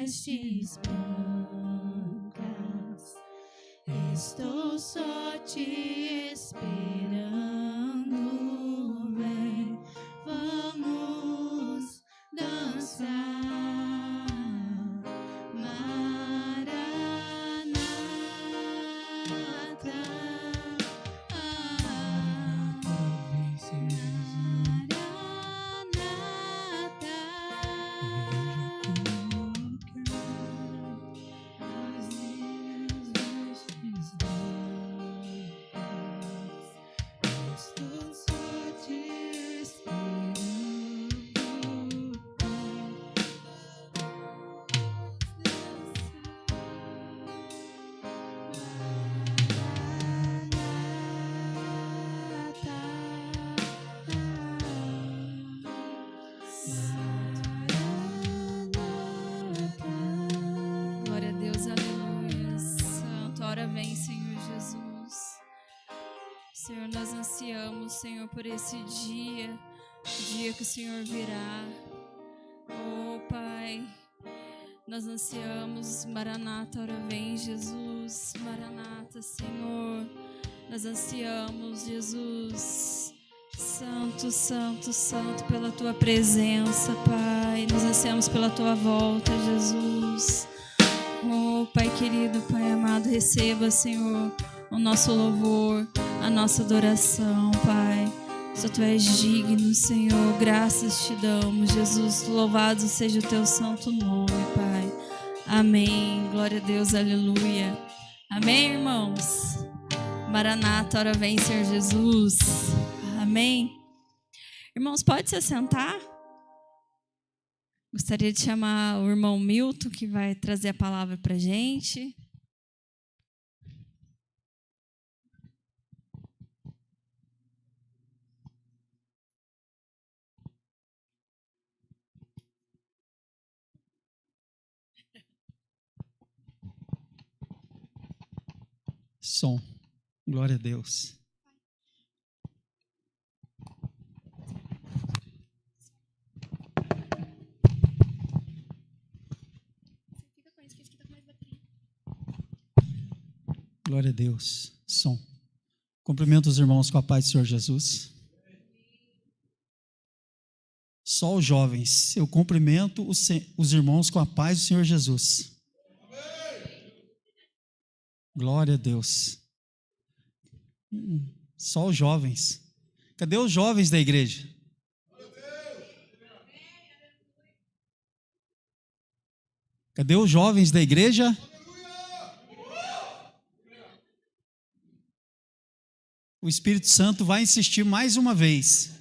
vestes brancas, estou só te esperando. Vem, vamos dançar. Senhor, nós ansiamos, Senhor, por esse dia que o Senhor virá. Oh, Pai, nós ansiamos, Maranata, ora vem, Jesus, Maranata, Senhor, nós ansiamos, Jesus, Santo, Santo, Santo, pela Tua presença, Pai, nós ansiamos pela Tua volta, Jesus. Oh, Pai querido, Pai amado, receba, Senhor, o nosso louvor, a nossa adoração, Pai. Só Tu és digno, Senhor. Graças te damos, Jesus. Louvado seja o Teu santo nome, Pai. Amém. Glória a Deus, aleluia. Amém, irmãos? Maranata, ora vem, Senhor Jesus. Amém. Irmãos, pode se assentar? Gostaria de chamar o irmão Milton, que vai trazer a palavra para a gente. Som. Glória a Deus. Glória a Deus. Som. Cumprimento os irmãos com a paz do Senhor Jesus. Só os jovens. Eu cumprimento os irmãos com a paz do Senhor Jesus. Glória a Deus. Só os jovens. Cadê os jovens da igreja? Cadê os jovens da igreja? O Espírito Santo vai insistir mais uma vez.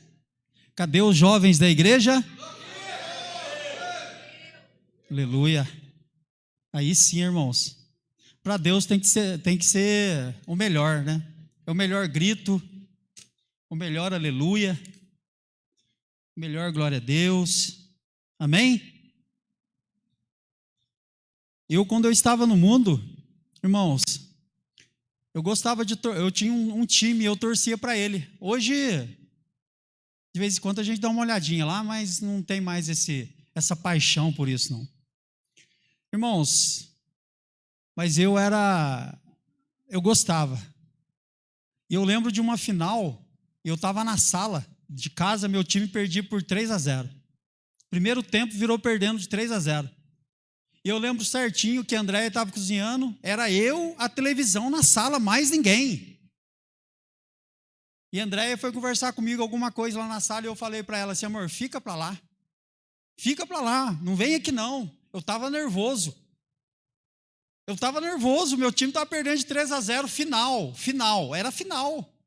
Cadê os jovens da igreja? Aleluia. Aí sim, irmãos. Para Deus tem que ser o melhor, né? É o melhor grito, o melhor aleluia, o melhor glória a Deus. Amém? Quando eu estava no mundo, irmãos, eu tinha um time, eu torcia para ele. Hoje, de vez em quando a gente dá uma olhadinha lá, mas não tem mais essa paixão por isso, não. Irmãos, mas eu gostava. E eu lembro de uma final, eu estava na sala de casa, meu time perdia por 3-0. Primeiro tempo virou perdendo de 3-0. E eu lembro certinho que a Andréia estava cozinhando, era eu, a televisão na sala, mais ninguém. E a Andréia foi conversar comigo alguma coisa lá na sala e eu falei para ela assim, amor, fica para lá. Fica para lá, não vem aqui não. Eu estava nervoso. Meu time estava perdendo de 3-0, final, era final.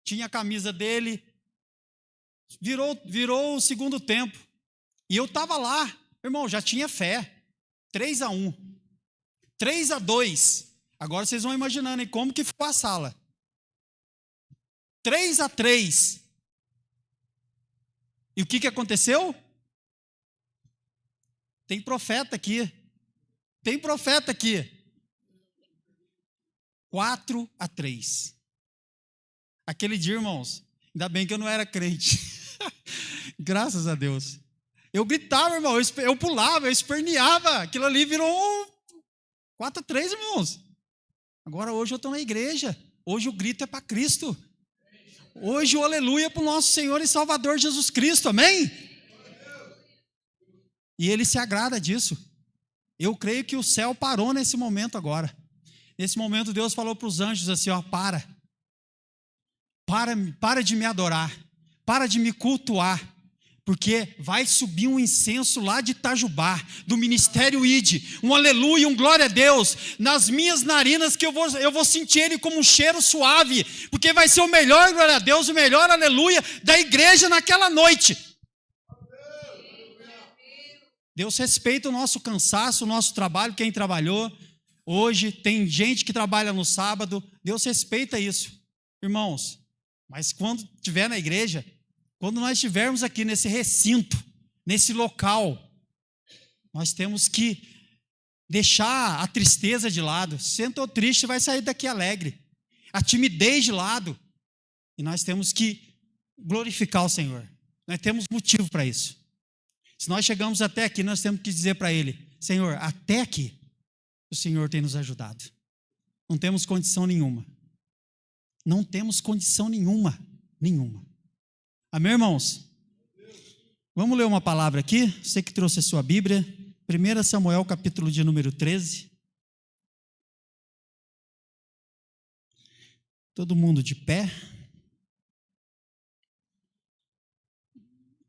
Tinha a camisa dele, virou o segundo tempo. E eu estava lá, irmão, já tinha fé. 3-1, 3-2. Agora vocês vão imaginando hein, como que ficou a sala. 3-3. E o que aconteceu? Tem profeta aqui. 4-3. Aquele dia, irmãos, ainda bem que eu não era crente. Graças a Deus. Eu gritava, irmão, eu pulava, eu esperneava. Aquilo ali virou 4-3, irmãos. Agora hoje eu estou na igreja. Hoje o grito é para Cristo. Hoje o aleluia é para o nosso Senhor e Salvador Jesus Cristo, amém? E Ele se agrada disso. Eu creio que o céu parou nesse momento agora. Nesse momento Deus falou para os anjos assim, ó, para de me adorar, para de me cultuar, porque vai subir um incenso lá de Itajubá, do Ministério ID, um aleluia, um glória a Deus, nas minhas narinas, que eu vou sentir ele como um cheiro suave, porque vai ser o melhor glória a Deus, o melhor aleluia da igreja naquela noite. Deus respeita o nosso cansaço, o nosso trabalho, quem trabalhou. Hoje tem gente que trabalha no sábado, Deus respeita isso. Irmãos, mas quando estiver na igreja, quando nós estivermos aqui nesse recinto, nesse local, nós temos que deixar a tristeza de lado. Se sentou triste, vai sair daqui alegre. A timidez de lado. E nós temos que glorificar o Senhor. Nós temos motivo para isso. Se nós chegamos até aqui, nós temos que dizer para Ele, Senhor, até aqui, o Senhor tem nos ajudado. Não temos condição nenhuma. Não temos condição nenhuma. Amém, irmãos? Vamos ler uma palavra aqui. Você que trouxe a sua Bíblia. 1 Samuel, capítulo de número 13. Todo mundo de pé.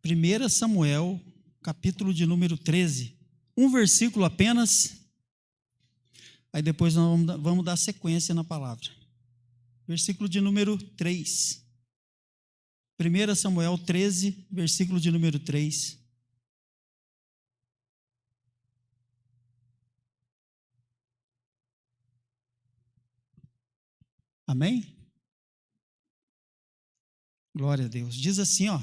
1 Samuel, capítulo de número 13. Um versículo apenas. Aí depois nós vamos dar sequência na palavra. Versículo de número 3. 1 Samuel 13, versículo de número 3. Amém? Glória a Deus. Diz assim, ó.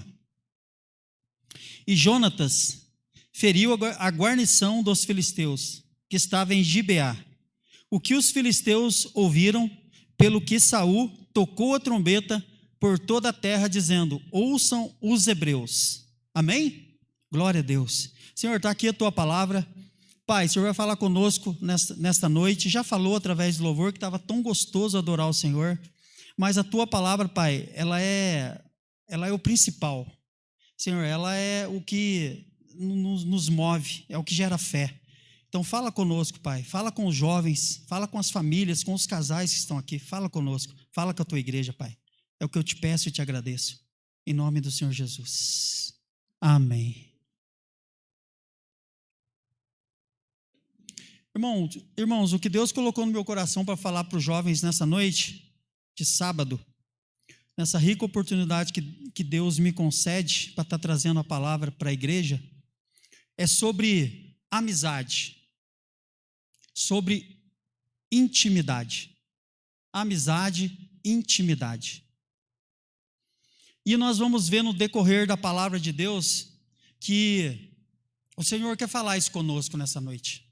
E Jonatas feriu a guarnição dos filisteus, que estava em Gibeá. O que os filisteus ouviram, pelo que Saul tocou a trombeta por toda a terra, dizendo, ouçam os hebreus. Amém? Glória a Deus. Senhor, está aqui a tua palavra. Pai, o Senhor vai falar conosco nesta noite. Já falou através do louvor, que estava tão gostoso adorar o Senhor. Mas a tua palavra, Pai, ela é o principal. Senhor, ela é o que nos move, é o que gera fé. Então fala conosco, Pai, fala com os jovens, fala com as famílias, com os casais que estão aqui, fala conosco, fala com a tua igreja, Pai. É o que eu te peço e te agradeço, em nome do Senhor Jesus. Amém. Irmãos, o que Deus colocou no meu coração para falar para os jovens nessa noite de sábado, nessa rica oportunidade que Deus me concede para estar trazendo a palavra para a igreja, é sobre amizade, sobre intimidade. Amizade, intimidade. E nós vamos ver no decorrer da palavra de Deus que o Senhor quer falar isso conosco nessa noite,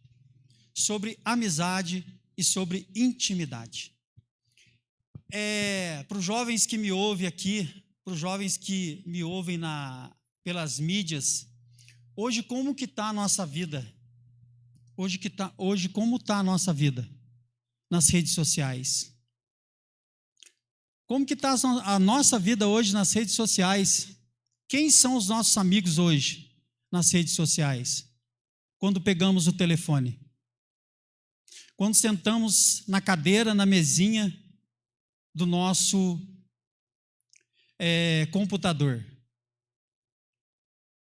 sobre amizade e sobre intimidade. Para os jovens que me ouvem aqui, para os jovens que me ouvem pelas mídias, hoje como que está a nossa vida? Hoje como está a nossa vida nas redes sociais? Como que está a nossa vida hoje nas redes sociais? Quem são os nossos amigos hoje nas redes sociais? Quando pegamos o telefone? Quando sentamos na cadeira, na mesinha do nosso computador?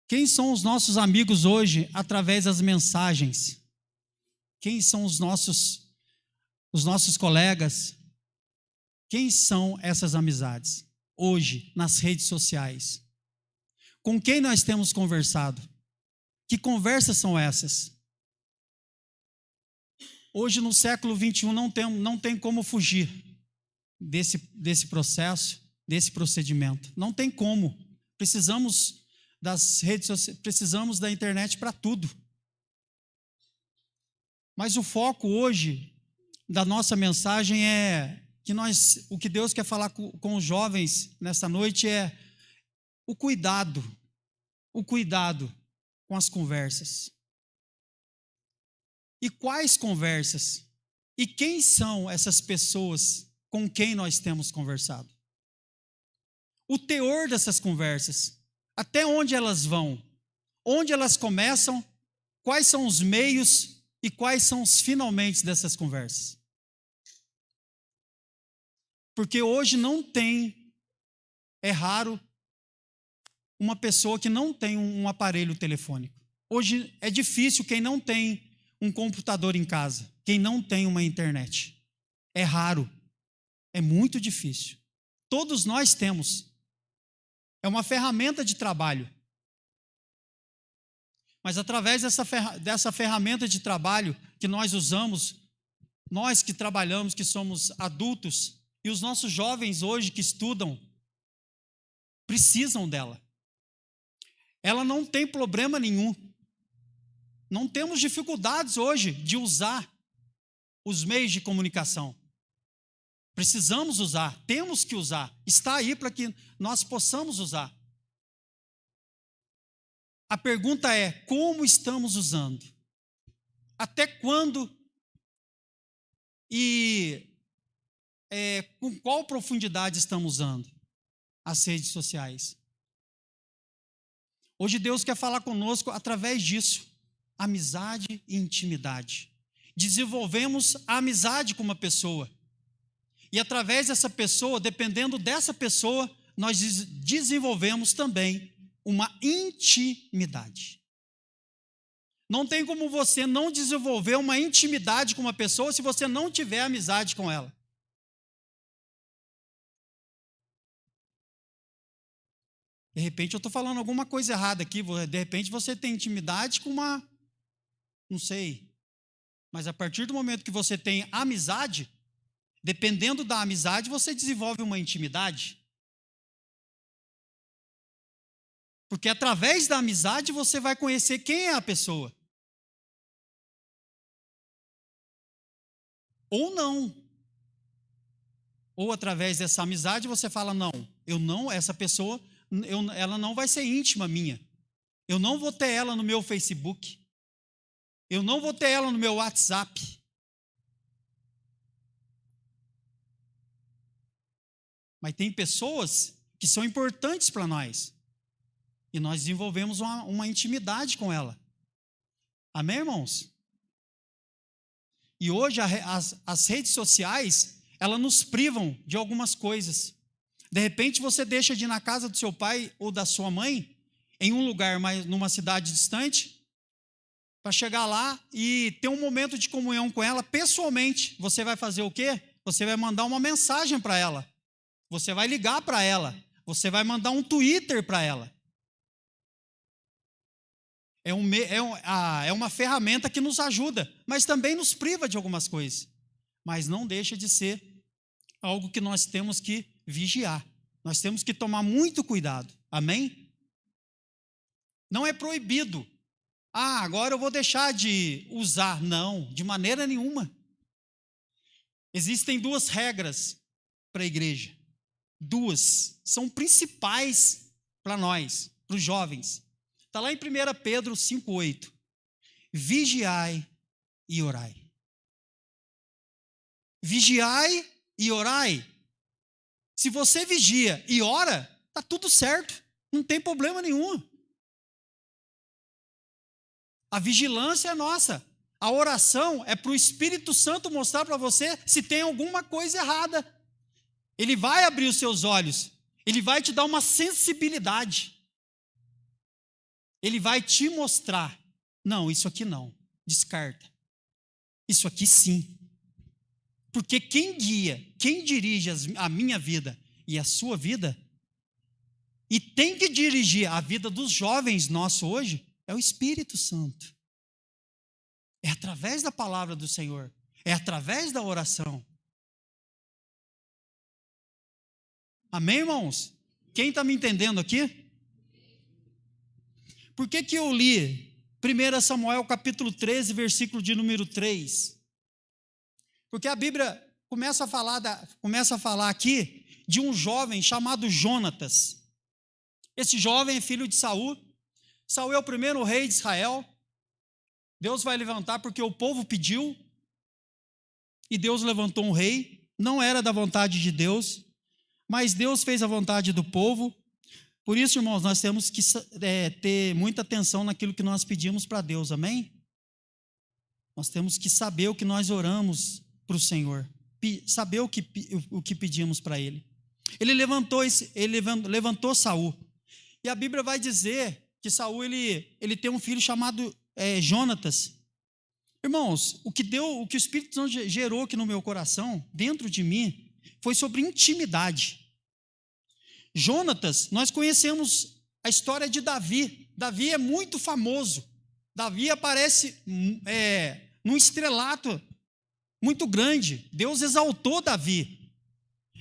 Quem são os nossos amigos hoje através das mensagens? Quem são os nossos colegas? Quem são essas amizades hoje nas redes sociais? Com quem nós temos conversado? Que conversas são essas? Hoje no século 21 não tem como fugir desse processo, desse procedimento. Não tem como. Precisamos das redes sociais, precisamos da internet para tudo. Mas o foco hoje da nossa mensagem é que o que Deus quer falar com os jovens nessa noite é o cuidado com as conversas. E quais conversas? E quem são essas pessoas com quem nós temos conversado? O teor dessas conversas, até onde elas vão, onde elas começam, quais são os meios e quais são os finalmente dessas conversas. Porque hoje não tem, é raro, uma pessoa que não tem um aparelho telefônico. Hoje é difícil quem não tem um computador em casa, quem não tem uma internet. É raro, é muito difícil. Todos nós temos. É uma ferramenta de trabalho. Mas através dessa ferramenta de trabalho que nós usamos, nós que trabalhamos, que somos adultos, e os nossos jovens hoje que estudam, precisam dela. Ela não tem problema nenhum. Não temos dificuldades hoje de usar os meios de comunicação. Precisamos usar, temos que usar. Está aí para que nós possamos usar. A pergunta é, como estamos usando? Até quando e com qual profundidade estamos usando as redes sociais? Hoje Deus quer falar conosco através disso. Amizade e intimidade. Desenvolvemos a amizade com uma pessoa. E através dessa pessoa, dependendo dessa pessoa, nós desenvolvemos também uma intimidade. Não tem como você não desenvolver uma intimidade com uma pessoa se você não tiver amizade com ela. De repente eu estou falando alguma coisa errada aqui, de repente você tem intimidade com uma, não sei, mas a partir do momento que você tem amizade, dependendo da amizade, você desenvolve uma intimidade. Porque através da amizade você vai conhecer quem é a pessoa. Ou não. Ou através dessa amizade você fala, não, essa pessoa, ela não vai ser íntima minha. Eu não vou ter ela no meu Facebook. Eu não vou ter ela no meu WhatsApp. Mas tem pessoas que são importantes para nós. E nós desenvolvemos uma intimidade com ela. Amém, irmãos? E hoje as redes sociais, elas nos privam de algumas coisas. De repente você deixa de ir na casa do seu pai ou da sua mãe, em um lugar, numa cidade distante, para chegar lá e ter um momento de comunhão com ela pessoalmente. Você vai fazer o quê? Você vai mandar uma mensagem para ela. Você vai ligar para ela. Você vai mandar um Twitter para ela. É uma ferramenta que nos ajuda, mas também nos priva de algumas coisas. Mas não deixa de ser algo que nós temos que vigiar. Nós temos que tomar muito cuidado. Amém? Não é proibido. Agora eu vou deixar de usar. Não, de maneira nenhuma. Existem 2 regras para a igreja. 2 são principais para nós, para os jovens. Está lá em 1 Pedro 5,8. Vigiai e orai. Vigiai e orai. Se você vigia e ora, está tudo certo. Não tem problema nenhum. A vigilância é nossa. A oração é para o Espírito Santo mostrar para você se tem alguma coisa errada. Ele vai abrir os seus olhos. Ele vai te dar uma sensibilidade. Ele vai te mostrar, não, isso aqui não, descarta. Isso aqui sim. Porque quem guia, quem dirige a minha vida e a sua vida, e tem que dirigir a vida dos jovens nossos hoje, é o Espírito Santo. É através da palavra do Senhor, é através da oração. Amém, irmãos? Quem está me entendendo aqui? Por que eu li 1 Samuel capítulo 13, versículo de número 3? Porque a Bíblia começa a falar aqui de um jovem chamado Jonatas. Esse jovem é filho de Saul. Saul é o primeiro rei de Israel. Deus vai levantar porque o povo pediu, e Deus levantou um rei. Não era da vontade de Deus, mas Deus fez a vontade do povo. Por isso, irmãos, nós temos que ter muita atenção naquilo que nós pedimos para Deus, amém? Nós temos que saber o que nós oramos para o Senhor, saber o que pedimos para Ele. Ele levantou Saul, e a Bíblia vai dizer que Saul ele tem um filho chamado Jonatas. Irmãos, o que o Espírito Santo gerou aqui no meu coração, dentro de mim, foi sobre intimidade. Jonatas, nós conhecemos a história de Davi. Davi é muito famoso. Davi aparece num estrelato muito grande. Deus exaltou Davi.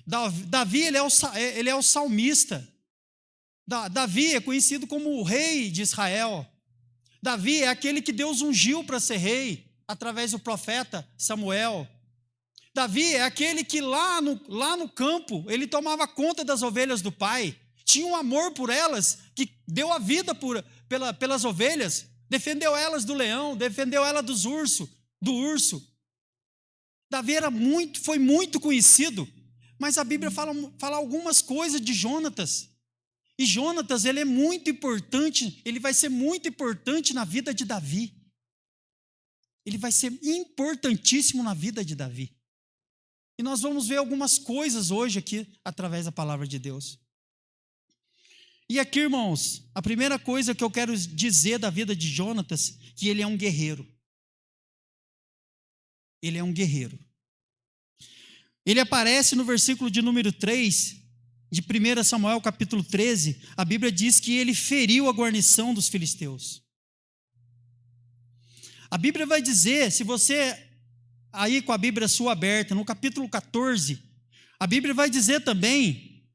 Davi ele é o salmista. Davi é conhecido como o rei de Israel. Davi é aquele que Deus ungiu para ser rei, através do profeta Samuel. Davi é aquele que lá no campo, ele tomava conta das ovelhas do pai, tinha um amor por elas, que deu a vida pelas ovelhas, defendeu elas do leão, defendeu elas do urso. Davi foi muito conhecido, mas a Bíblia fala algumas coisas de Jonatas. E Jonatas, ele é muito importante, ele vai ser muito importante na vida de Davi. Ele vai ser importantíssimo na vida de Davi. E nós vamos ver algumas coisas hoje aqui, através da palavra de Deus. E aqui, irmãos, a primeira coisa que eu quero dizer da vida de Jonatas, que ele é um guerreiro. Ele é um guerreiro. Ele aparece no versículo de número 3, de 1 Samuel capítulo 13, a Bíblia diz que ele feriu a guarnição dos filisteus. A Bíblia vai dizer, se você aí com a Bíblia sua aberta, no capítulo 14, a Bíblia vai dizer também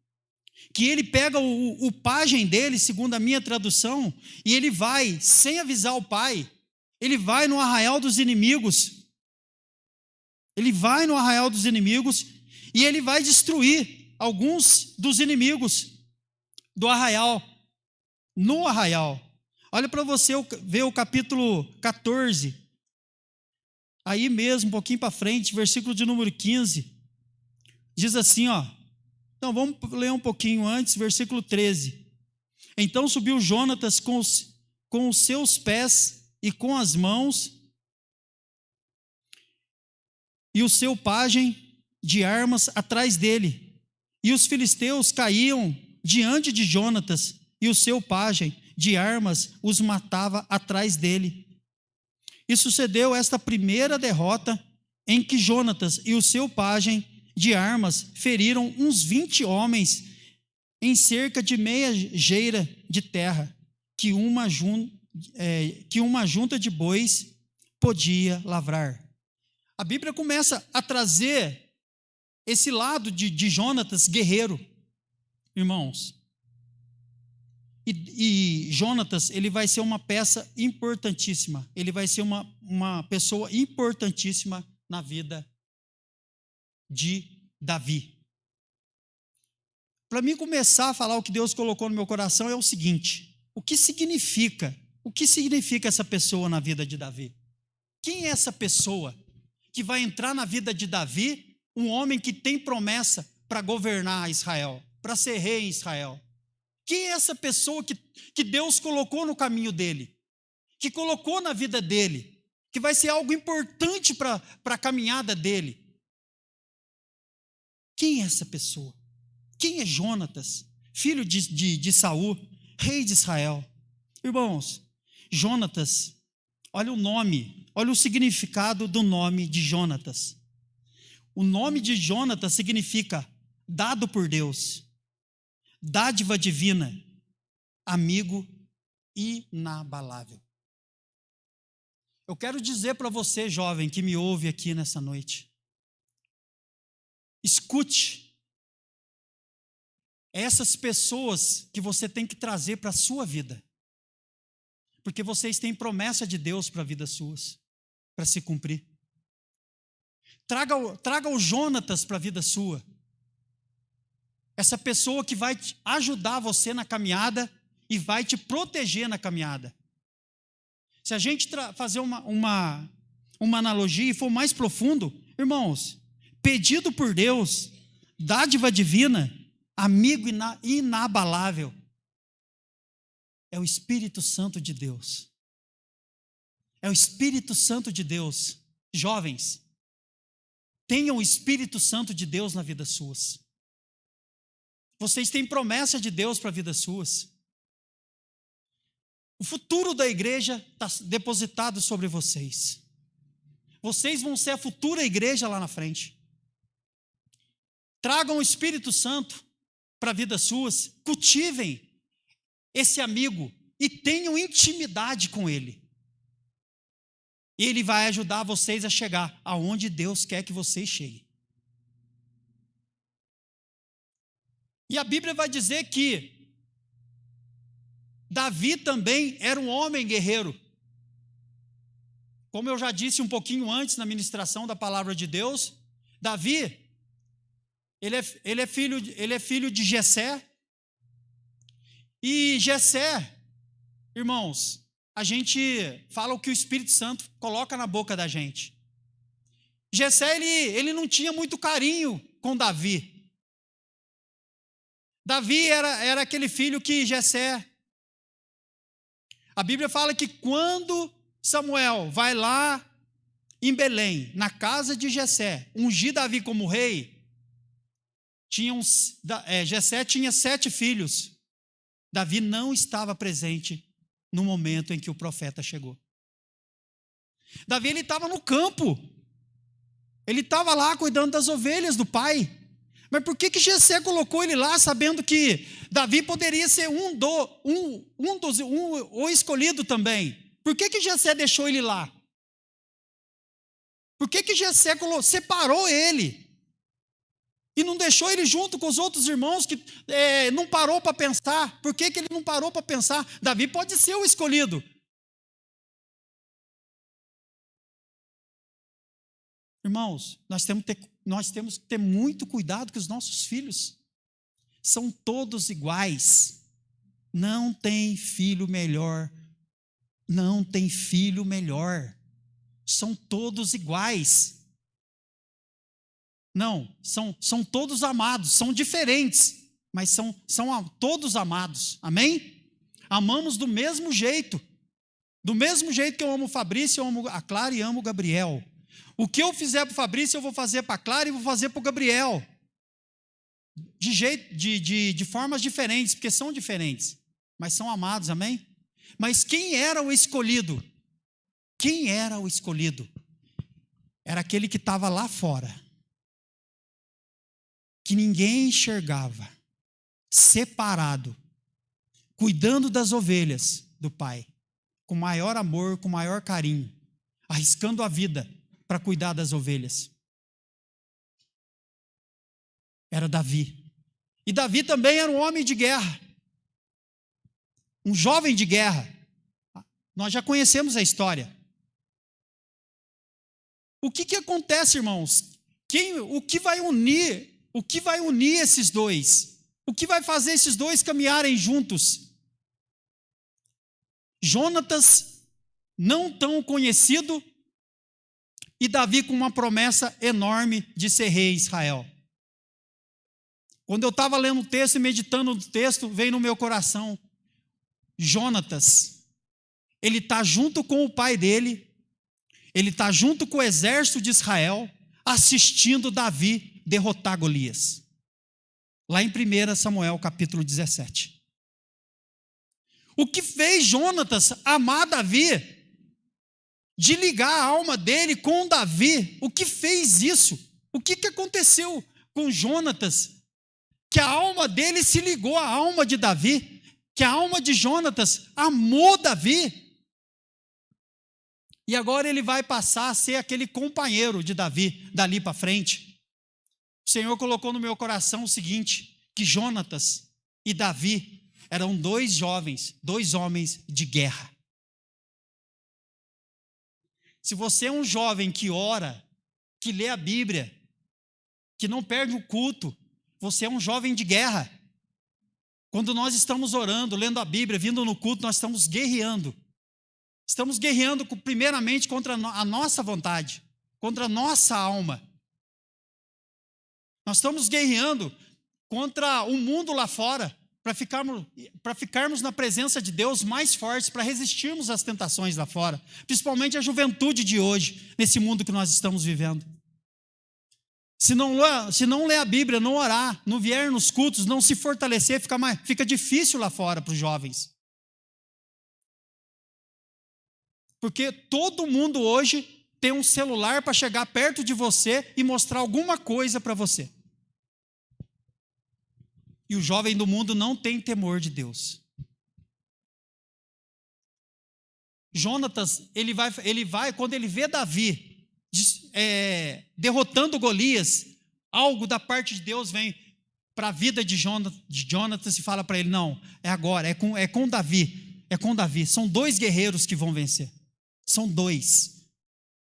que ele pega o pajem dele, segundo a minha tradução, e ele vai, sem avisar o pai, ele vai no arraial dos inimigos. Ele vai no arraial dos inimigos e ele vai destruir alguns dos inimigos do arraial, no arraial. Olha para você ver o capítulo 14, aí mesmo, um pouquinho para frente, versículo de número 15, diz assim, ó. Então vamos ler um pouquinho antes, versículo 13. Então subiu Jonatas com os seus pés e com as mãos, e o seu pajem de armas atrás dele. E os filisteus caíam diante de Jonatas, e o seu pajem de armas os matava atrás dele. E sucedeu esta primeira derrota, em que Jonatas e o seu pajem de armas feriram uns 20 homens em cerca de meia geira de terra, que uma junta de bois podia lavrar. A Bíblia começa a trazer esse lado de Jonatas guerreiro, irmãos. E Jonatas, ele vai ser uma peça importantíssima, ele vai ser uma pessoa importantíssima na vida de Davi. Para mim começar a falar o que Deus colocou no meu coração é o seguinte: o que significa essa pessoa na vida de Davi? Quem é essa pessoa que vai entrar na vida de Davi, um homem que tem promessa para governar Israel, para ser rei em Israel? Quem é essa pessoa que Deus colocou no caminho dele, que colocou na vida dele, que vai ser algo importante para a caminhada dele? Quem é essa pessoa? Quem é Jonatas, filho de Saul, rei de Israel? Irmãos, Jonatas, olha o nome, olha o significado do nome de Jonatas. O nome de Jonatas significa dado por Deus, dádiva divina, amigo inabalável. Eu quero dizer para você, jovem, que me ouve aqui nessa noite, escute essas pessoas que você tem que trazer para a sua vida, porque vocês têm promessa de Deus para a vida suas, para se cumprir. Traga o Jonatas para a vida sua, essa pessoa que vai ajudar você na caminhada e vai te proteger na caminhada. Se a gente fazer uma analogia e for mais profundo, irmãos, pedido por Deus, dádiva divina, amigo inabalável, é o Espírito Santo de Deus. É o Espírito Santo de Deus. Jovens, tenham o Espírito Santo de Deus na vida suas. Vocês têm promessa de Deus para a vida suas. O futuro da igreja está depositado sobre vocês. Vocês vão ser a futura igreja lá na frente. Tragam o Espírito Santo para a vida suas. Cultivem esse amigo e tenham intimidade com ele. Ele vai ajudar vocês a chegar aonde Deus quer que vocês cheguem. E a Bíblia vai dizer que Davi também era um homem guerreiro. Como eu já disse um pouquinho antes na ministração da palavra de Deus, Davi, ele é filho de Jessé. E Jessé, irmãos, a gente fala o que o Espírito Santo coloca na boca da gente. Jessé, ele não tinha muito carinho com Davi. Davi era aquele filho que Jessé... A Bíblia fala que quando Samuel vai lá em Belém, na casa de Jessé, ungir Davi como rei, Jessé tinha 7 filhos. Davi não estava presente no momento em que o profeta chegou. Davi, ele estava no campo. Ele estava lá cuidando das ovelhas do pai. Mas por que Jessé colocou ele lá, sabendo que Davi poderia ser o escolhido também? Por que Jessé deixou ele lá? Por que Jessé separou ele? E não deixou ele junto com os outros irmãos que não parou para pensar? Por que ele não parou para pensar? Davi pode ser o escolhido. Irmãos, nós temos que ter muito cuidado com os nossos filhos. São todos iguais. Não tem filho melhor. Não tem filho melhor. São todos iguais. Não, são todos amados, são diferentes, mas são todos amados. Amém? Amamos do mesmo jeito. Do mesmo jeito que eu amo o Fabrício, eu amo a Clara e amo o Gabriel. O que eu fizer para o Fabrício, eu vou fazer para a Clara e vou fazer para o Gabriel. De formas diferentes, porque são diferentes, mas são amados, amém? Mas quem era o escolhido? Quem era o escolhido? Era aquele que estava lá fora, que ninguém enxergava, separado, cuidando das ovelhas do pai, com maior amor, com maior carinho, arriscando a vida para cuidar das ovelhas. Era Davi. E Davi também era um homem de guerra, um jovem de guerra. Nós já conhecemos a história. O que acontece, irmãos? O que vai unir esses dois? O que vai fazer esses dois caminharem juntos? Jonatas, não tão conhecido, e Davi com uma promessa enorme de ser rei em Israel. Quando eu estava lendo o texto e meditando no texto, veio no meu coração, Jonatas, ele está junto com o pai dele, ele está junto com o exército de Israel, assistindo Davi derrotar Golias. Lá em 1 Samuel capítulo 17. O que fez Jonatas amar Davi, de ligar a alma dele com Davi? O que fez isso? O que aconteceu com Jonatas? Que a alma dele se ligou à alma de Davi, que a alma de Jonatas amou Davi. E agora ele vai passar a ser aquele companheiro de Davi, dali para frente. O Senhor colocou no meu coração o seguinte, que Jonatas e Davi eram 2 jovens, 2 homens de guerra. Se você é um jovem que ora, que lê a Bíblia, que não perde o culto, você é um jovem de guerra. Quando nós estamos orando, lendo a Bíblia, vindo no culto, nós estamos guerreando. Estamos guerreando primeiramente contra a nossa vontade, contra a nossa alma. Nós estamos guerreando contra o mundo lá fora, para ficarmos na presença de Deus mais fortes, para resistirmos às tentações lá fora, principalmente a juventude de hoje, nesse mundo que nós estamos vivendo. Se não ler a Bíblia, não orar, não vier nos cultos, não se fortalecer, fica difícil lá fora para os jovens. Porque todo mundo hoje tem um celular para chegar perto de você e mostrar alguma coisa para você. E o jovem do mundo não tem temor de Deus. Jonatas, ele vai, quando ele vê Davi derrotando Golias, algo da parte de Deus vem para a vida de Jonatas e fala para ele: não, é agora, é com Davi, são 2 guerreiros que vão vencer, são 2,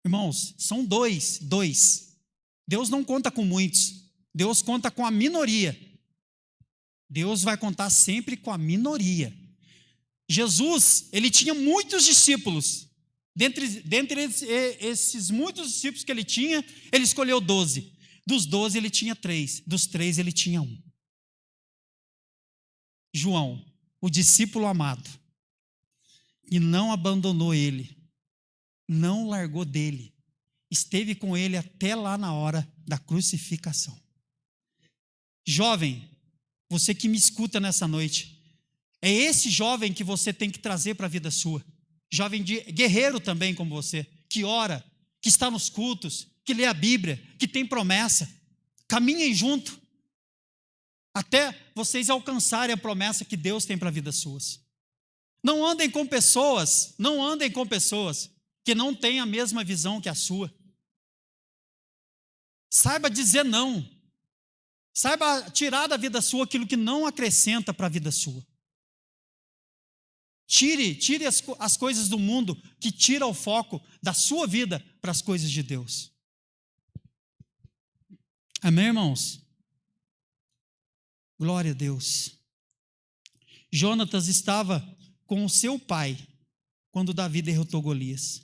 irmãos, são 2, Deus não conta com muitos, Deus conta com a minoria, Deus vai contar sempre com a minoria. Jesus, ele tinha muitos discípulos. Dentre esses muitos discípulos que ele tinha, ele escolheu 12. Dos 12 ele tinha 3. Dos 3 ele tinha 1. João, o discípulo amado, e não abandonou ele, não largou dele, esteve com ele até lá na hora da crucificação. Jovem, você que me escuta nessa noite, é esse jovem que você tem que trazer para a vida sua. Jovem guerreiro também como você, que ora, que está nos cultos, que lê a Bíblia, que tem promessa. Caminhem junto, até vocês alcançarem a promessa que Deus tem para a vida suas. Não andem com pessoas que não têm a mesma visão que a sua. Saiba dizer não. Saiba tirar da vida sua aquilo que não acrescenta para a vida sua. Tire as coisas do mundo que tira o foco da sua vida para as coisas de Deus. Amém, irmãos? Glória a Deus. Jonatas estava com o seu pai quando Davi derrotou Golias.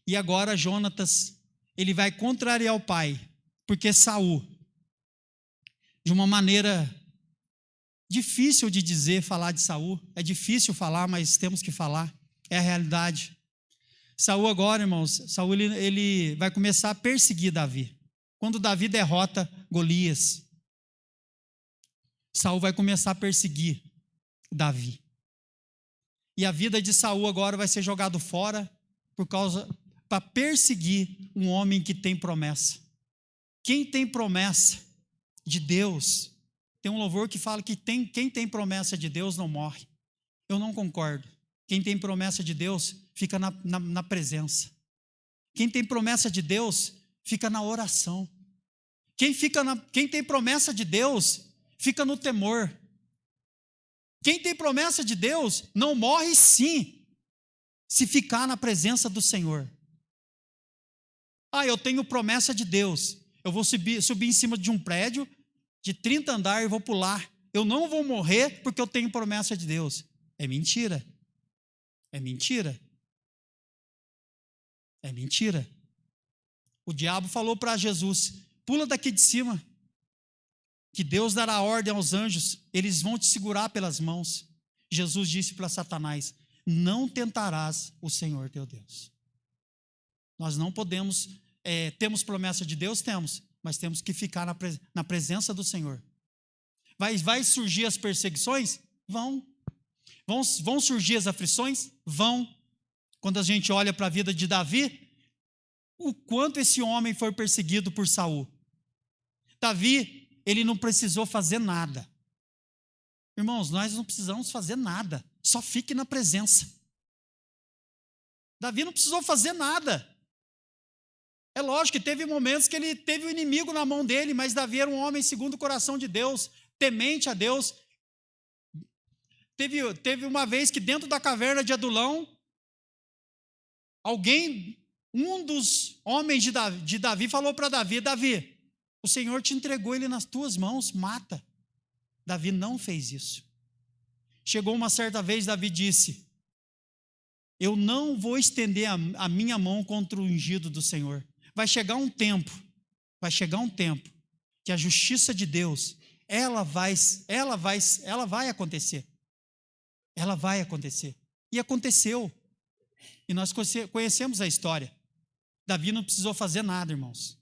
E agora Jonatas, ele vai contrariar o pai, porque Saul, de uma maneira difícil de dizer, falar de Saul, é difícil falar, mas temos que falar, é a realidade. Saul agora, irmãos, Saul ele vai começar a perseguir Davi. Quando Davi derrota Golias, Saul vai começar a perseguir Davi. E a vida de Saul agora vai ser jogado fora para perseguir um homem que tem promessa. Quem tem promessa de Deus, tem um louvor que fala que quem tem promessa de Deus não morre. Eu não concordo. Quem tem promessa de Deus fica na presença. Quem tem promessa de Deus fica na oração. Quem tem promessa de Deus fica no temor. Quem tem promessa de Deus não morre sim, se ficar na presença do Senhor. Eu tenho promessa de Deus. Eu vou subir em cima de um prédio de 30 andares e vou pular. Eu não vou morrer porque eu tenho promessa de Deus. É mentira. É mentira. É mentira. O diabo falou para Jesus: pula daqui de cima, que Deus dará ordem aos anjos, eles vão te segurar pelas mãos. Jesus disse para Satanás: não tentarás o Senhor teu Deus. Nós não podemos, temos promessa de Deus? Temos, mas temos que ficar na presença do Senhor. Vai surgir as perseguições? Vão surgir as aflições? Vão. Quando a gente olha para a vida de Davi, o quanto esse homem foi perseguido por Saul. Davi, ele não precisou fazer nada. Irmãos, nós não precisamos fazer nada, só fique na presença. Davi não precisou fazer nada. É lógico que teve momentos que ele teve o inimigo na mão dele, mas Davi era um homem segundo o coração de Deus, temente a Deus. Teve uma vez que dentro da caverna de Adulão, um dos homens de Davi falou para Davi: Davi, o Senhor te entregou ele nas tuas mãos, mata. Davi não fez isso. Chegou uma certa vez, Davi disse: eu não vou estender a minha mão contra o ungido do Senhor. Vai chegar um tempo que a justiça de Deus, ela vai acontecer. Ela vai acontecer. E aconteceu. E nós conhecemos a história. Davi não precisou fazer nada, irmãos.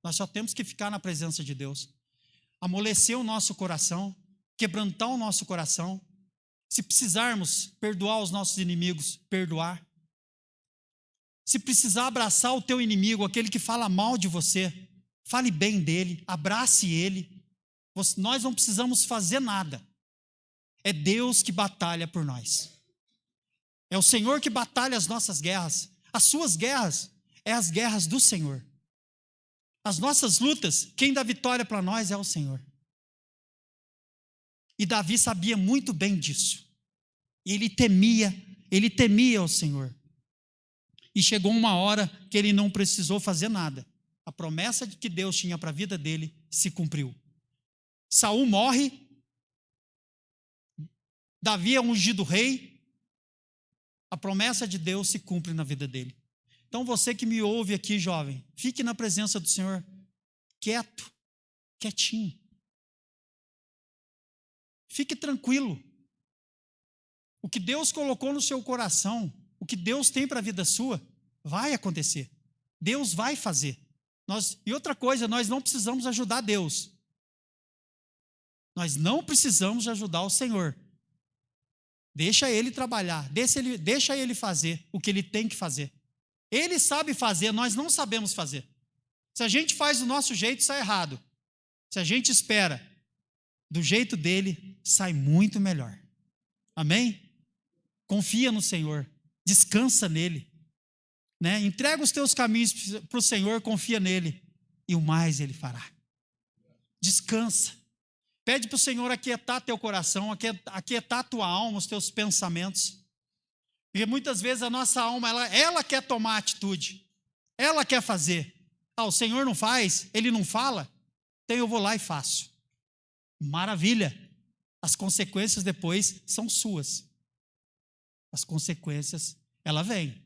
Nós só temos que ficar na presença de Deus. Amolecer o nosso coração, quebrantar o nosso coração. Se precisarmos perdoar os nossos inimigos, perdoar. Se precisar abraçar o teu inimigo, aquele que fala mal de você, fale bem dele, abrace ele. Nós não precisamos fazer nada. É Deus que batalha por nós. É o Senhor que batalha as nossas guerras. As suas guerras é as guerras do Senhor. As nossas lutas, quem dá vitória para nós é o Senhor. E Davi sabia muito bem disso. Ele temia o Senhor. E chegou uma hora que ele não precisou fazer nada. A promessa que Deus tinha para a vida dele se cumpriu. Saul morre. Davi é ungido rei. A promessa de Deus se cumpre na vida dele. Então você que me ouve aqui, jovem, fique na presença do Senhor, quieto, quietinho. Fique tranquilo. O que Deus colocou no seu coração, o que Deus tem para a vida sua, vai acontecer. Deus vai fazer. E outra coisa, nós não precisamos ajudar Deus. Nós não precisamos ajudar o Senhor. Deixa Ele trabalhar, deixa Ele fazer o que Ele tem que fazer. Ele sabe fazer, nós não sabemos fazer. Se a gente faz do nosso jeito, sai errado. Se a gente espera do jeito dele, sai muito melhor. Amém? Confia no Senhor, descansa nele, né? Entrega os teus caminhos para o Senhor, confia nele, e o mais ele fará. Descansa. Pede para o Senhor aquietar teu coração, aquietar tua alma, os teus pensamentos. Porque muitas vezes a nossa alma, ela quer tomar atitude, ela quer fazer. O Senhor não faz, Ele não fala, então eu vou lá e faço. Maravilha. As consequências depois são suas. As consequências, ela vem.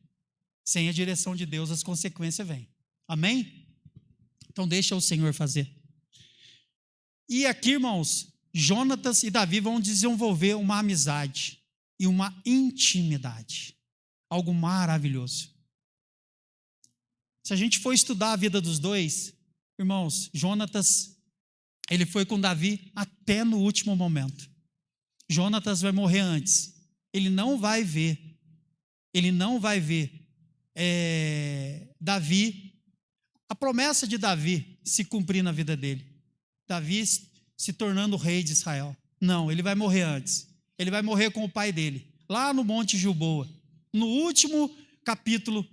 Sem a direção de Deus, as consequências vêm. Amém? Então deixa o Senhor fazer. E aqui, irmãos, Jonatas e Davi vão desenvolver uma amizade e uma intimidade. Algo maravilhoso. Se a gente for estudar a vida dos dois, irmãos, Jonatas, ele foi com Davi até no último momento. Jonatas vai morrer antes. Ele não vai ver Davi, a promessa de Davi se cumprir na vida dele. Davi se tornando rei de Israel. Não, ele vai morrer antes. Ele vai morrer com o pai dele, lá no Monte Gilboa. No último capítulo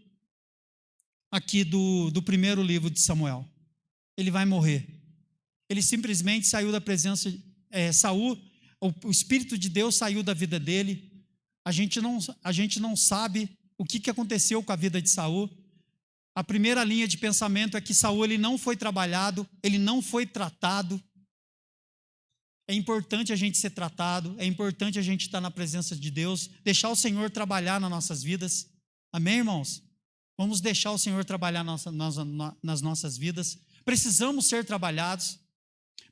aqui do primeiro livro de Samuel. Ele vai morrer. Ele simplesmente saiu da presença de Saul, o Espírito de Deus saiu da vida dele. A gente não sabe o que aconteceu com a vida de Saul. A primeira linha de pensamento é que Saul ele não foi trabalhado, ele não foi tratado. É importante a gente ser tratado, é importante a gente estar na presença de Deus, deixar o Senhor trabalhar nas nossas vidas. Amém, irmãos? Vamos deixar o Senhor trabalhar nas nossas vidas. Precisamos ser trabalhados,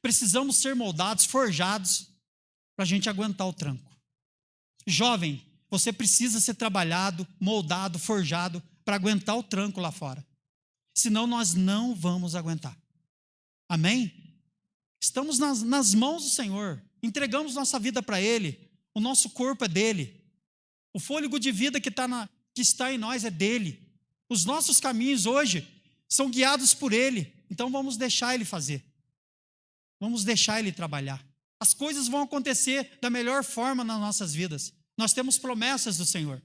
precisamos ser moldados, forjados, para a gente aguentar o tranco. Jovem, você precisa ser trabalhado, moldado, forjado, para aguentar o tranco lá fora. Senão nós não vamos aguentar. Amém? Estamos nas mãos do Senhor. Entregamos nossa vida para Ele. O nosso corpo é dEle. O fôlego de vida que está em nós é dEle. Os nossos caminhos hoje são guiados por Ele. Então vamos deixar Ele fazer. Vamos deixar Ele trabalhar. As coisas vão acontecer da melhor forma nas nossas vidas. Nós temos promessas do Senhor.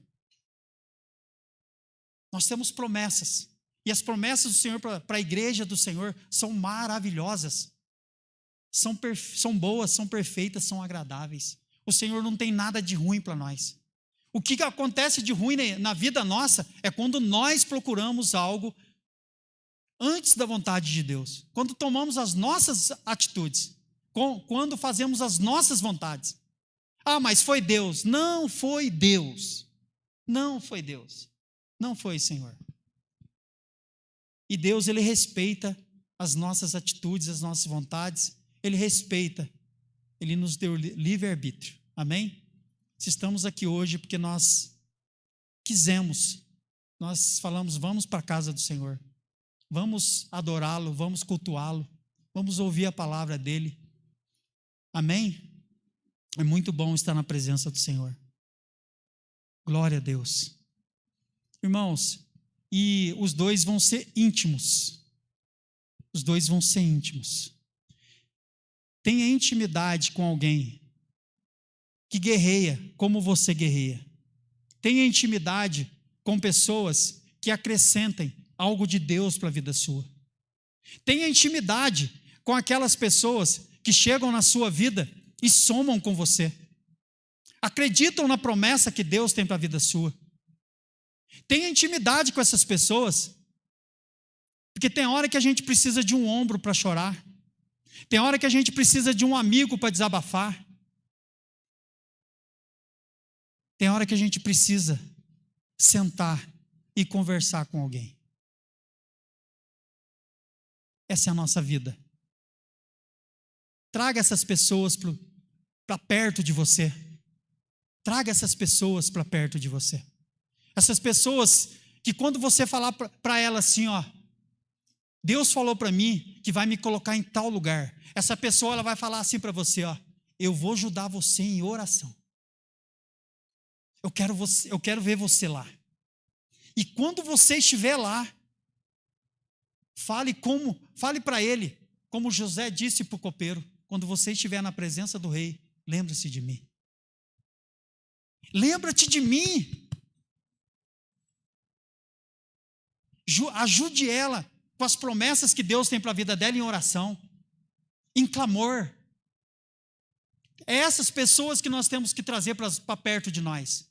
Nós temos promessas. E as promessas do Senhor para a igreja do Senhor são maravilhosas. São boas, são perfeitas, são agradáveis. O Senhor não tem nada de ruim para nós. O que acontece de ruim na vida nossa é quando nós procuramos algo antes da vontade de Deus. Quando tomamos as nossas atitudes. quando fazemos as nossas vontades. Ah, mas foi Deus. Não foi Deus. Não foi Deus. Não foi, Senhor. E Deus, Ele respeita as nossas atitudes, as nossas vontades. Ele respeita. Ele nos deu livre-arbítrio. Amém? Se estamos aqui hoje porque nós quisemos, nós falamos, vamos para a casa do Senhor. Vamos adorá-lo, vamos cultuá-lo. Vamos ouvir a palavra dEle. Amém? É muito bom estar na presença do Senhor. Glória a Deus. Irmãos, e os dois vão ser íntimos. Os dois vão ser íntimos. Tenha intimidade com alguém que guerreia como você guerreia. Tenha intimidade com pessoas que acrescentem algo de Deus para a vida sua. Tenha intimidade com aquelas pessoas que chegam na sua vida e somam com você. Acreditam na promessa que Deus tem para a vida sua. Tenha intimidade com essas pessoas, porque tem hora que a gente precisa de um ombro para chorar. Tem hora que a gente precisa de um amigo para desabafar. Tem hora que a gente precisa sentar e conversar com alguém. Essa é a nossa vida. Traga essas pessoas para perto de você. Traga essas pessoas para perto de você. Essas pessoas que quando você falar para elas assim, ó, Deus falou para mim que vai me colocar em tal lugar. Essa pessoa ela vai falar assim para você, ó, eu vou ajudar você em oração. Eu quero ver você lá. E quando você estiver lá, fale para ele, como José disse para o copeiro, quando você estiver na presença do rei, lembre-se de mim. Lembra-te de mim. Ajude ela com as promessas que Deus tem para a vida dela em oração, em clamor. É essas pessoas que nós temos que trazer para perto de nós.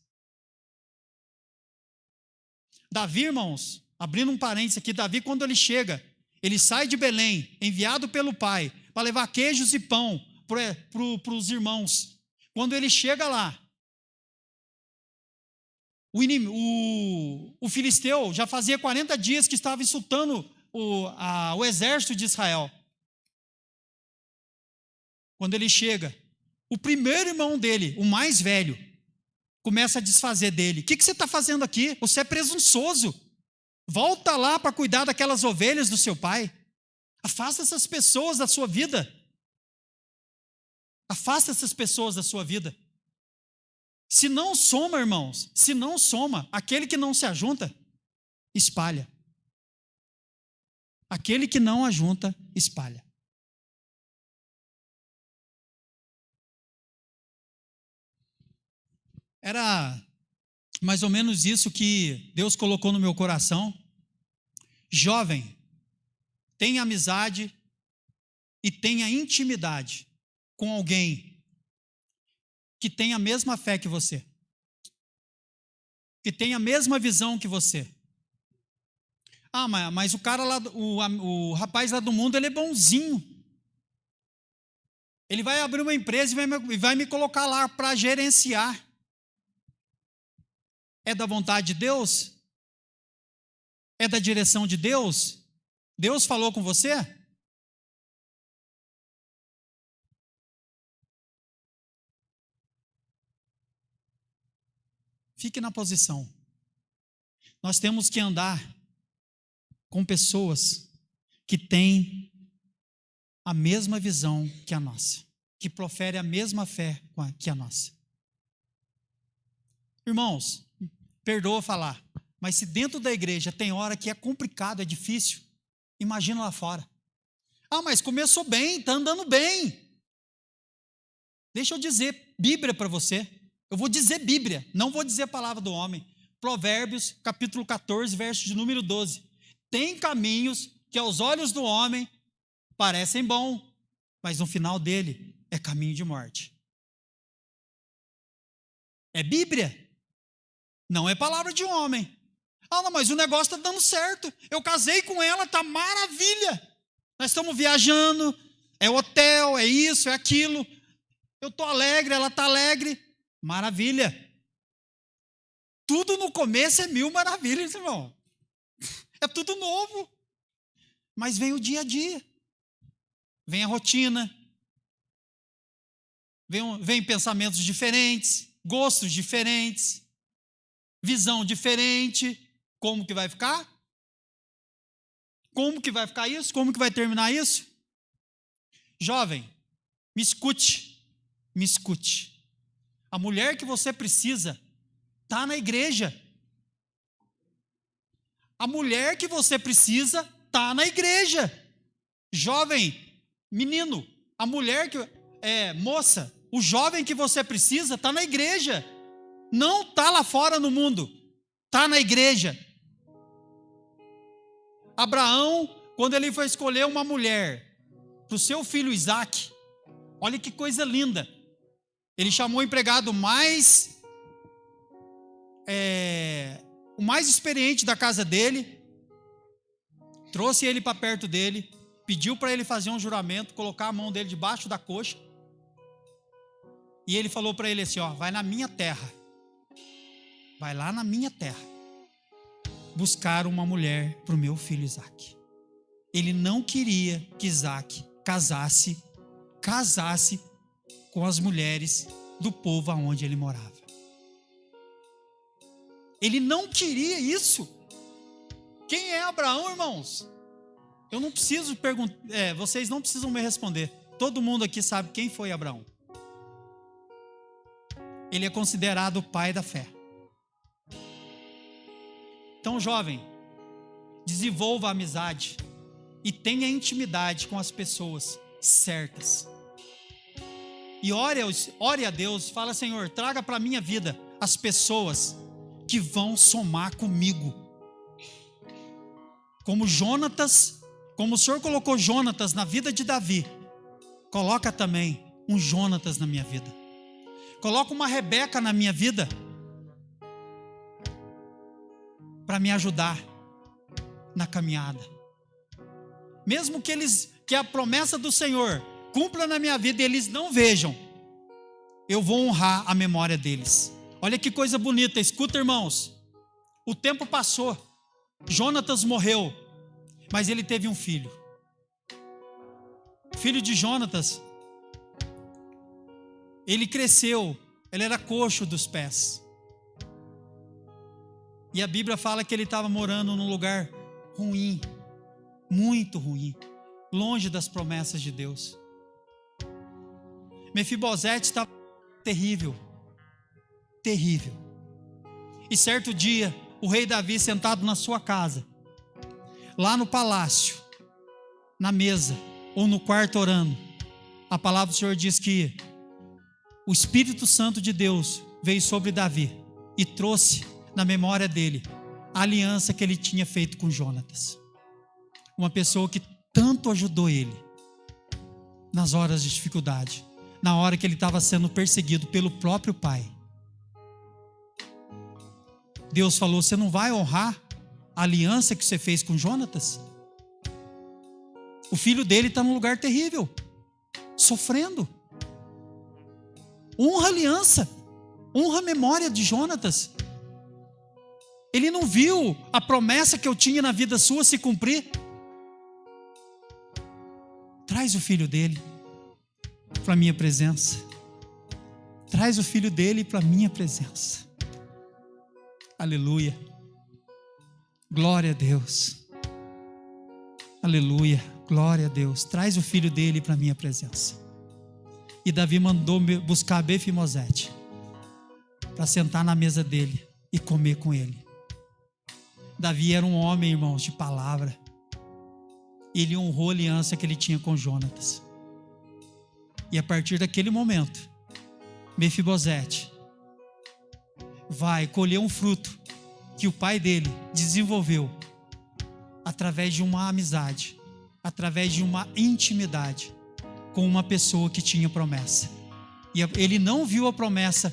Davi, irmãos, abrindo um parênteses aqui, Davi, quando ele chega, ele sai de Belém, enviado pelo pai, para levar queijos e pão para os irmãos. Quando ele chega lá, o filisteu já fazia 40 dias que estava insultando o exército de Israel. Quando ele chega, o primeiro irmão dele, o mais velho, começa a desfazer dele. O que você está fazendo aqui? Você é presunçoso. Volta lá para cuidar daquelas ovelhas do seu pai. Afasta essas pessoas da sua vida. Afasta essas pessoas da sua vida. Se não soma, irmãos, se não soma, aquele que não se ajunta, espalha. Aquele que não ajunta, espalha. Era mais ou menos isso que Deus colocou no meu coração. Jovem, tenha amizade e tenha intimidade com alguém que tem a mesma fé que você, que tem a mesma visão que você. Ah, mas o cara lá, o rapaz lá do mundo, ele é bonzinho. Ele vai abrir uma empresa e vai me colocar lá para gerenciar. É da vontade de Deus? É da direção de Deus? Deus falou com você? Fique na posição. Nós temos que andar com pessoas que têm a mesma visão que a nossa, que proferem a mesma fé que a nossa. Irmãos, perdoa falar, mas se dentro da igreja tem hora que é complicado, é difícil, imagina lá fora. Ah, mas começou bem, está andando bem. Deixa eu dizer Bíblia para você. Eu vou dizer Bíblia, não vou dizer a palavra do homem. Provérbios, capítulo 14, verso de número 12. Tem caminhos que aos olhos do homem parecem bons, mas no final dele é caminho de morte. É Bíblia, não é palavra de homem. Ah, não, mas o negócio está dando certo. Eu casei com ela, está maravilha. Nós estamos viajando, É hotel, é isso, é aquilo. Eu estou alegre, ela está alegre. Maravilha. Tudo no começo é 1000 maravilhas, irmão. É tudo novo. Mas vem o dia a dia. Vem a rotina. Vem pensamentos diferentes, gostos diferentes, visão diferente. Como que vai ficar? Como que vai ficar isso? Como que vai terminar isso? Jovem, me escute, me escute. A mulher que você precisa está na igreja. A mulher que você precisa está na igreja. Jovem, menino, a mulher que moça, o jovem que você precisa está na igreja. Não está lá fora no mundo, está na igreja. Abraão, quando ele foi escolher uma mulher para o seu filho Isaque, olha que coisa linda. Ele chamou o empregado o mais experiente da casa dele, trouxe ele para perto dele, pediu para ele fazer um juramento, colocar a mão dele debaixo da coxa, e ele falou para ele assim, vai na minha terra, vai lá na minha terra, buscar uma mulher para o meu filho Isaque. Ele não queria que Isaque casasse com as mulheres do povo aonde ele morava. Ele não queria isso. Quem é Abraão, irmãos? Eu não preciso perguntar, vocês não precisam me responder. Todo mundo aqui sabe quem foi Abraão. Ele é considerado o pai da fé. Então, jovem, desenvolva a amizade e tenha intimidade com as pessoas certas. E ore a Deus, fala, Senhor, traga para a minha vida as pessoas que vão somar comigo. Como Jonatas, como o Senhor colocou Jonatas na vida de Davi, coloca também um Jonatas na minha vida. Coloca uma Rebeca na minha vida para me ajudar na caminhada. Mesmo que a promessa do Senhor cumpra na minha vida e eles não vejam, eu vou honrar a memória deles. Olha que coisa bonita, escuta, irmãos. O tempo passou, Jonatas morreu, mas ele teve um filho. O filho de Jonatas, ele cresceu, ele era coxo dos pés. E a Bíblia fala que ele estava morando num lugar ruim, muito ruim, longe das promessas de Deus. Mefibosete estava terrível, terrível. E certo dia, o rei Davi sentado na sua casa, lá no palácio, na mesa ou no quarto orando, a palavra do Senhor diz que o Espírito Santo de Deus veio sobre Davi e trouxe na memória dele a aliança que ele tinha feito com Jonatas, uma pessoa que tanto ajudou ele nas horas de dificuldade, na hora que ele estava sendo perseguido pelo próprio pai. Deus falou, você não vai honrar a aliança que você fez com Jonatas? O filho dele está num lugar terrível, sofrendo. Honra a aliança, honra a memória de Jonatas. Ele não viu a promessa que eu tinha na vida sua se cumprir? Traz o filho dele para a minha presença. Traz o filho dele para a minha presença. Aleluia. Glória a Deus. Aleluia. Glória a Deus. Traz o filho dele para a minha presença. E Davi mandou buscar Mefibosete para sentar na mesa dele e comer com ele. Davi era um homem, irmãos, de palavra. Ele honrou a aliança que ele tinha com Jonatas. E a partir daquele momento, Mefibosete vai colher um fruto que o pai dele desenvolveu através de uma amizade, através de uma intimidade com uma pessoa que tinha promessa. E ele não viu a promessa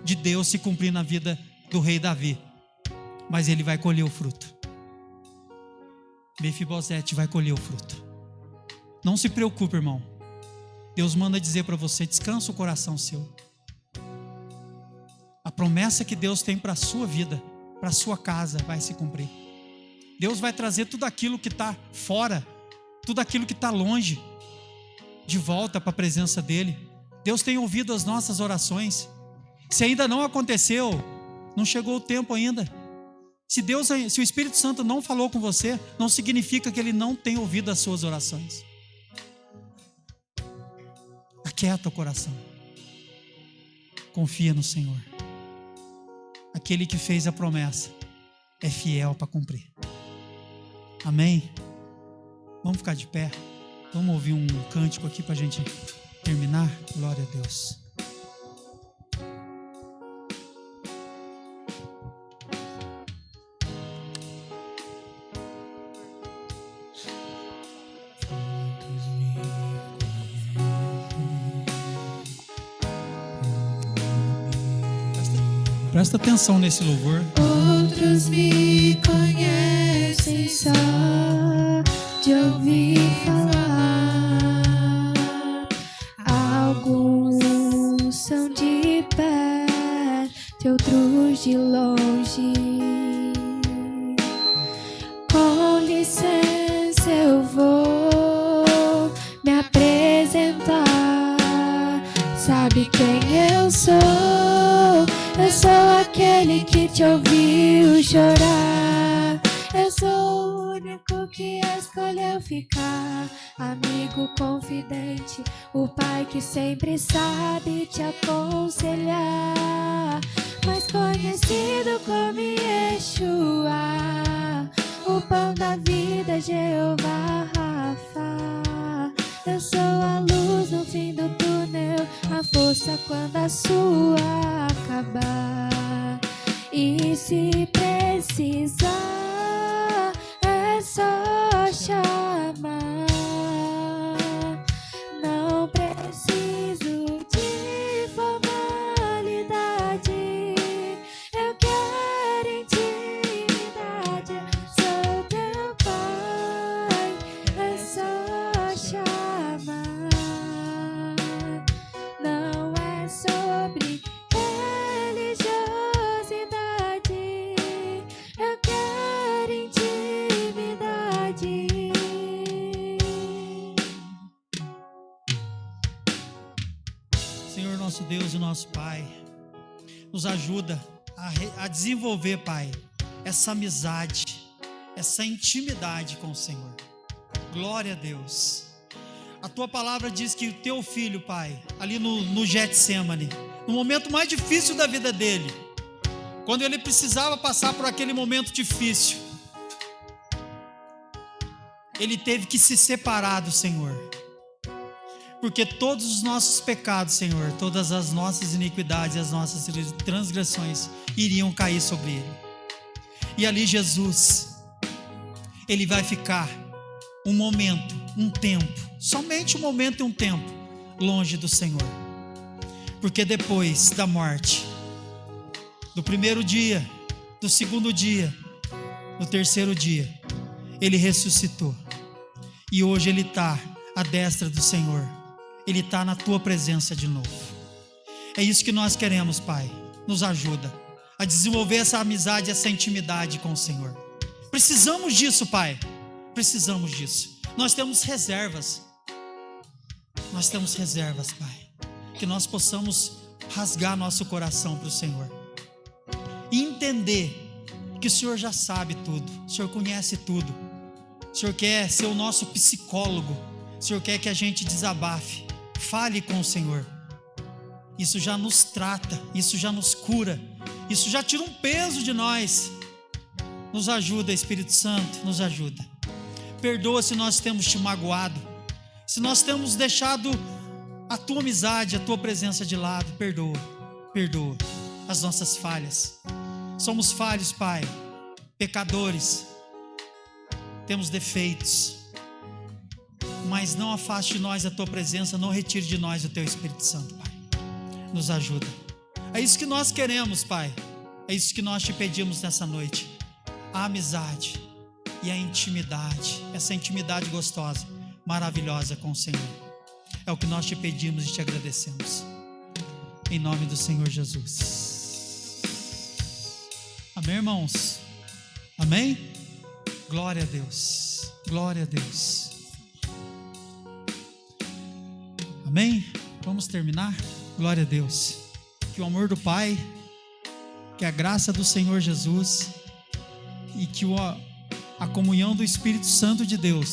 de Deus se cumprir na vida do rei Davi, mas ele vai colher o fruto. Mefibosete vai colher o fruto. Não se preocupe, irmão. Deus manda dizer para você: descansa o coração seu. A promessa que Deus tem para a sua vida, para a sua casa, vai se cumprir. Deus vai trazer tudo aquilo que está fora, tudo aquilo que está longe, de volta para a presença dEle. Deus tem ouvido as nossas orações. Se ainda não aconteceu, não chegou o tempo ainda. Se o Espírito Santo não falou com você, não significa que Ele não tem ouvido as suas orações. Aquieta o coração. Confia no Senhor. Aquele que fez a promessa é fiel para cumprir. Amém? Vamos ficar de pé. Vamos ouvir um cântico aqui para a gente terminar. Glória a Deus. Presta atenção nesse louvor. Outros me conhecem só de ouvir falar. Alguns são de perto e outros de longe. Com licença eu vou me apresentar. Sabe quem eu sou? Eu sou aquele que te ouviu chorar. Eu sou o único que escolheu ficar. Amigo confidente, o pai que sempre sabe te aconselhar. Mais conhecido como Yeshua, o pão da vida, Jeová Rafa. Eu sou a luz no fim do túnel, a força quando a sua acabar. E se precisar, é só chamar. Não preciso de formalidade. Eu quero intimidade. Sou teu pai, é só chamar. Não é sobre religiosidade. Eu quero intimidade. Senhor nosso Deus e nosso Pai, nos ajuda a desenvolver, Pai, essa amizade, essa intimidade com o Senhor. Glória a Deus. A tua palavra diz que o teu filho, Pai, ali no Getsemane, no momento mais difícil da vida dele, quando ele precisava passar por aquele momento difícil, ele teve que se separar do Senhor, porque todos os nossos pecados, Senhor, todas as nossas iniquidades, as nossas transgressões iriam cair sobre ele. E ali Jesus, ele vai ficar um momento, um tempo, somente um momento e um tempo longe do Senhor, porque depois da morte, do primeiro dia, do segundo dia, no terceiro dia, ele ressuscitou, e hoje ele está à destra do Senhor, ele está na tua presença de novo. É isso que nós queremos, Pai. Nos ajuda a desenvolver essa amizade, essa intimidade com o Senhor. Precisamos disso, Pai. Precisamos disso. Nós temos reservas. Nós temos reservas, Pai. Que nós possamos rasgar nosso coração para o Senhor e entender que o Senhor já sabe tudo, o Senhor conhece tudo, o Senhor quer ser o nosso psicólogo, o Senhor quer que a gente desabafe, fale com o Senhor. Isso já nos trata, isso já nos cura, isso já tira um peso de nós. Nos ajuda, Espírito Santo, nos ajuda. Perdoa se nós temos te magoado, se nós temos deixado a tua amizade, a tua presença de lado. Perdoa as nossas falhas. Somos falhos, Pai, pecadores, temos defeitos, mas não afaste de nós a tua presença, não retire de nós o teu Espírito Santo, Pai. Nos ajuda. É isso que nós queremos, Pai. É isso que nós te pedimos nessa noite. A amizade e a intimidade, essa intimidade gostosa, maravilhosa com o Senhor. É o que nós te pedimos e te agradecemos. Em nome do Senhor Jesus. Amém, irmãos? Amém? Glória a Deus. Glória a Deus. Amém? Vamos terminar? Glória a Deus. Que o amor do Pai, que a graça do Senhor Jesus e que a comunhão do Espírito Santo de Deus